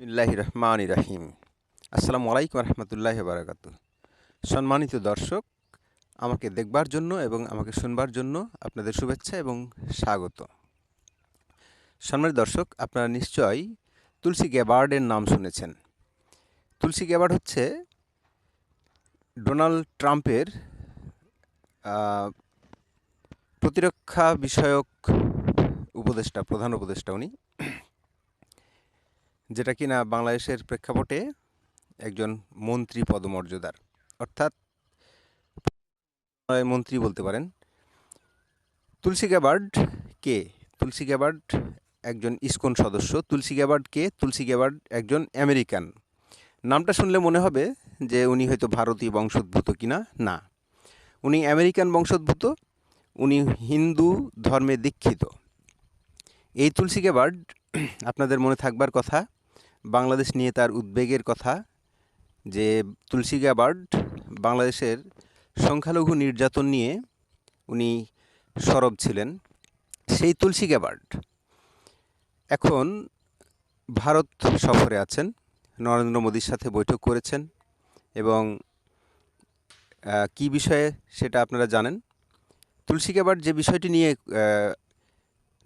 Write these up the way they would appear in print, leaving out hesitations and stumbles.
বিসমিল্লাহির রহমানির রহিম। আসসালামু আলাইকুম রহমতুল্লাহি বারাকাতু। সম্মানিত দর্শক, আমাকে দেখবার জন্য এবং আমাকে শুনবার জন্য আপনাদের শুভেচ্ছা এবং স্বাগত। সম্মানিত দর্শক, আপনারা নিশ্চয়ই তুলসী গ্যাবার্ডের নাম শুনেছেন। তুলসী গ্যাবার্ড হচ্ছে ডোনাল্ড ট্রাম্পের প্রতিরক্ষা বিষয়ক উপদেষ্টা, প্রধান উপদেষ্টা উনি, যেটা কিনা বাংলাদেশের প্রেক্ষাপটে একজন মন্ত্রী পদমর্যাদার, অর্থাৎ মন্ত্রী বলতে পারেন। তুলসী গ্যাবার্ড কে? তুলসী গ্যাবার্ড একজন ইসকন সদস্য। তুলসী গ্যাবার্ড কে? তুলসী গ্যাবার্ড একজন আমেরিকান। নামটা শুনলে মনে হবে যে উনি হয়তো ভারতীয় বংশোদ্ভূত কিনা। না, উনি আমেরিকান বংশোদ্ভূত। উনি হিন্দু ধর্মে দীক্ষিত। এই তুলসী গ্যাবার্ড, আপনাদের মনে থাকবার কথা, বাংলাদেশ নিয়ে তার উদ্বেগের কথা, যে তুলসী গ্যাবার্ড বাংলাদেশের সংখ্যালঘু নির্যাতন নিয়ে উনি সরব ছিলেন। সেই তুলসী গ্যাবার্ড এখন ভারত সফরে আছেন, নরেন্দ্র মোদীর সাথে বৈঠক করেছেন এবং কী বিষয়ে সেটা আপনারা জানেন। তুলসী গ্যাবার্ড যে বিষয়টি নিয়ে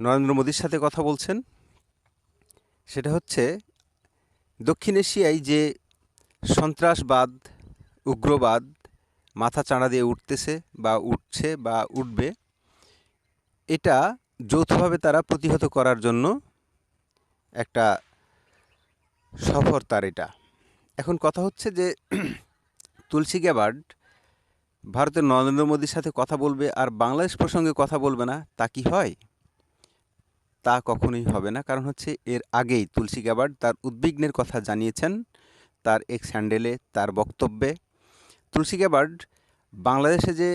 নরেন্দ্র মোদীর সাথে কথা বলছেন সেটা হচ্ছে দক্ষিণ এশিয়ায় যে সন্ত্রাসবাদ, উগ্রবাদ মাথা চাড়া দিয়ে উঠতেছে বা উঠছে বা উঠবে, এটা যৌথভাবে তারা প্রতিহত করার জন্য একটা সফর তার এটা। এখন কথা হচ্ছে যে তুলসী গ্যাবার্ড ভারতের নরেন্দ্র মোদীর সাথে কথা বলবে আর বাংলাদেশ প্রসঙ্গে কথা বলবে না, তা কি হয়? তা কখনোই হবে না। কারণ হচ্ছে এর আগেই তুলসী গ্যাবার্ড তার উদ্বিগ্নের কথা জানিয়েছেন তার এক্স হ্যান্ডেলে, তার বক্তব্যে। তুলসী গ্যাবার্ড বাংলাদেশে যে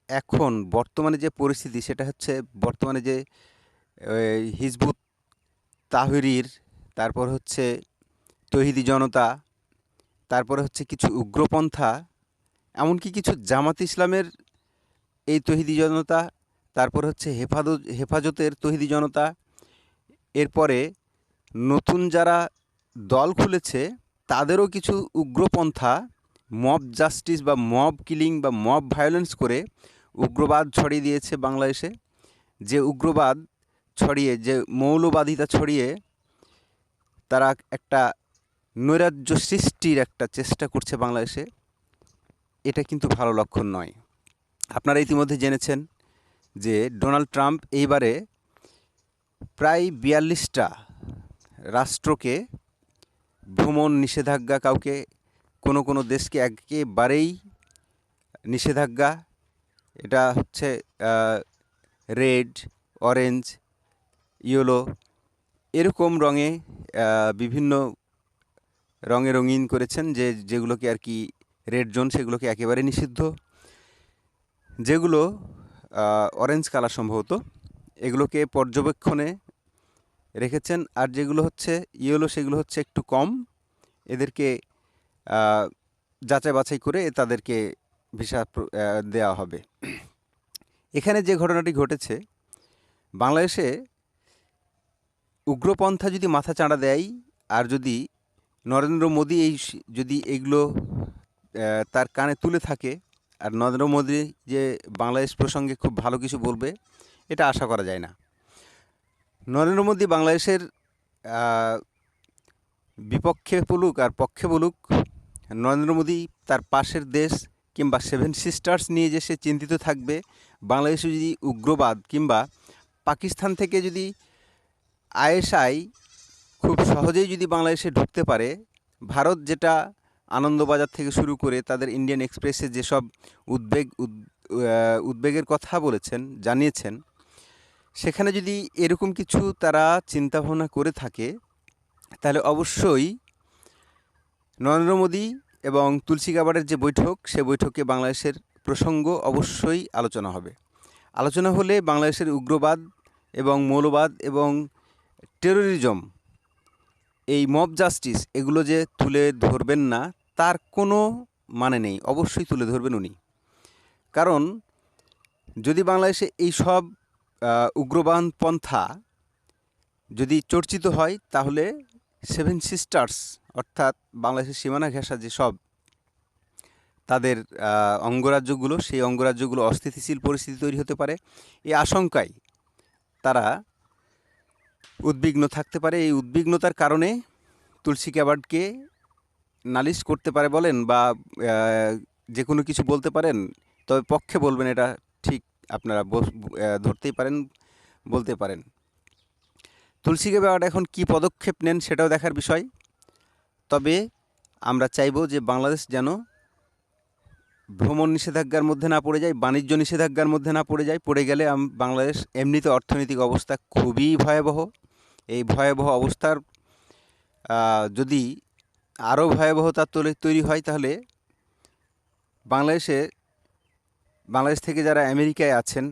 এখন বর্তমানে যে পরিস্থিতি, সেটা হচ্ছে বর্তমানে যে হিজবুত তাহরির, তারপর হচ্ছে তৌহিদি জনতা, তারপরে হচ্ছে কিছু উগ্রপন্থা, এমনকি কিছু জামাত ইসলামের এই তৌহিদি জনতা, তারপর হচ্ছে হেফাজতের তৌহিদি জনতা, এরপরে নতুন যারা দল খুলেছে তাদেরও কিছু উগ্রপন্থা মব জাস্টিস বা মব কিলিং বা মব ভায়োলেন্স করে উগ্রবাদ ছড়িয়ে দিয়েছে বাংলাদেশে। যে উগ্রবাদ ছড়িয়ে, যে মৌলবাদিতা ছড়িয়ে তারা একটা নৈরাজ্য সৃষ্টির একটা চেষ্টা করছে বাংলাদেশে, এটা কিন্তু ভালো লক্ষণ নয়। আপনারা ইতিমধ্যে জেনেছেন যে ডোনাল্ড ট্রাম্প এইবারে প্রায় 42টা রাষ্ট্রকে ভ্রমণ নিষেধাজ্ঞা, কাউকে কোনো কোনো দেশকে একেবারেই নিষেধাজ্ঞা, এটা হচ্ছে রেড, অরেঞ্জ, ইয়েলো, এরকম রঙে বিভিন্ন রঙে রঙিন করেছেন, যেগুলোকে আর কি রেড জোন, সেগুলোকে একেবারে নিষিদ্ধ। যেগুলো অরেঞ্জ কালার সম্ভবত, এগুলোকে পর্যবেক্ষণে রেখেছেন। আর যেগুলো হচ্ছে ইয়েলো, সেগুলো হচ্ছে একটু কম, এদেরকে যাচাই বাছাই করে তাদেরকে ভিসা দেওয়া হবে। এখানে যে ঘটনাটি ঘটেছে, বাংলাদেশে উগ্রপন্থা যদি মাথা চাড়া দেয় আর যদি নরেন্দ্র মোদী যদি এগুলো তার কানে তুলে থাকে, আর নরেন্দ্র মোদী যে বাংলাদেশ প্রসঙ্গে খুব ভালো কিছু বলবে, এটা আশা করা যায় না। নরেন্দ্র মোদী বাংলাদেশের বিপক্ষে বলুক আর পক্ষে বলুক, নরেন্দ্র মোদী তার পাশের দেশ কিংবা 7 সিস্টার্স নিয়ে যে সে চিন্তিত থাকবে। বাংলাদেশে যদি উগ্রবাদ কিংবা পাকিস্তান থেকে যদি আইএসআই খুব সহজেই যদি বাংলাদেশে ঢুকতে পারে, ভারত যেটা আনন্দবাজার থেকে শুরু করে তাদের ইন্ডিয়ান এক্সপ্রেসে যেসব উদ্বেগের কথা বলেছেন, জানিয়েছেন, সেখানে যদি এরকম কিছু তারা চিন্তাভাবনা করে থাকে, তাহলে অবশ্যই নরেন্দ্র মোদী এবং তুলসী গ্যাবার্ডের যে বৈঠক, সে বৈঠকে বাংলাদেশের প্রসঙ্গ অবশ্যই আলোচনা হবে। আলোচনা হলে বাংলাদেশের উগ্রবাদ এবং মৌলবাদ এবং টেরোরিজম, এই মব জাস্টিস, এগুলো যে তুলে ধরবেন না তার কোনো মানে নেই। অবশ্যই তুলে ধরবেন উনি। কারণ যদি বাংলাদেশে এই সব উগ্রবাদ পন্থা যদি চর্চিত হয়, তাহলে সেভেন সিস্টার্স অর্থাৎ বাংলাদেশের সীমানা ঘেঁষা যেসব তাদের অঙ্গরাজ্যগুলো, সেই অঙ্গরাজ্যগুলো অস্থিতিশীল পরিস্থিতি তৈরি হতে পারে, এই আশঙ্কায় তারা উদ্বিগ্ন থাকতে পারে। এই উদ্বিগ্নতার কারণে তুলসী গ্যাবার্ডকে নালিশ করতে পারে বলেন বা যে কোনো কিছু বলতে পারেন, তবে পক্ষে বলবেন এটা ঠিক আপনারা ধরতেই পারেন, বলতে পারেন। তুলসী গ্যাবার্ড এখন কী পদক্ষেপ নেন সেটাও দেখার বিষয়। তবে আমরা চাইব যে বাংলাদেশ যেন ভ্রমণ নিষেধাজ্ঞার মধ্যে না পড়ে যায়, বাণিজ্য নিষেধাজ্ঞার মধ্যে না পড়ে যায়। পড়ে গেলে বাংলাদেশ এমনিতে অর্থনৈতিক অবস্থা খুবই ভয়াবহ। এই ভয়াবহ অবস্থার যদি আরও ভয়াবহতা তৈরি হয়, তাহলে বাংলাদেশ থেকে যারা আমেরিকায় আছেন,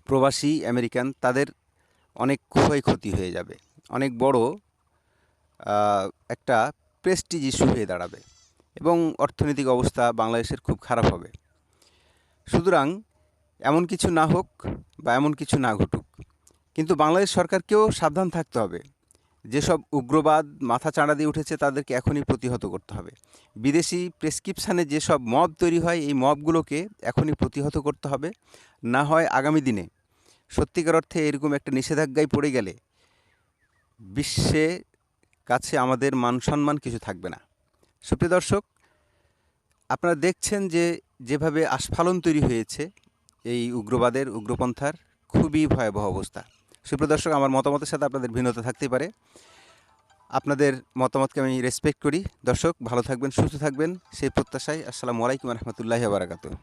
প্রবাসী আমেরিকান, তাদের অনেক ক্ষয়ক্ষতি হয়ে যাবে, অনেক বড় একটা প্রেস্টিজ ইস্যু হয়ে দাঁড়াবে এবং অর্থনৈতিক অবস্থা বাংলাদেশের খুব খারাপ হবে। সুতরাং এমন কিছু না হোক বা এমন কিছু না ঘটুক, কিন্তু বাংলাদেশ সরকারকেও সাবধান থাকতে হবে। যেসব উগ্রবাদ মাথা চাঁড়া দিয়ে উঠেছে তাদেরকে এখনই প্রতিহত করতে হবে। বিদেশি প্রেসক্রিপশানে যেসব মব তৈরি হয়, এই মবগুলোকে এখনই প্রতিহত করতে হবে। না হয় আগামী দিনে সত্যিকার অর্থে এরকম একটা নিষেধাজ্ঞায় পড়ে গেলে বিশ্বে কাছে আমাদের মান সম্মান কিছু থাকবে না। সুপ্রিয় দর্শক, আপনারা দেখছেন যে যেভাবে আস্ফালন তৈরি হয়েছে এই উগ্রবাদের, উগ্রপন্থার খুবই ভয়াবহ অবস্থা। সুপ্রিয় দর্শক, আমার মতামতের সাথে আপনাদের ভিন্নতা থাকতেই পারে, আপনাদের মতামতকে আমি রেসপেক্ট করি। দর্শক, ভালো থাকবেন, সুস্থ থাকবেন সেই প্রত্যাশায়। আসসালামু আলাইকুম রহমতুল্লাহি ওয়া বারাকাতুহু।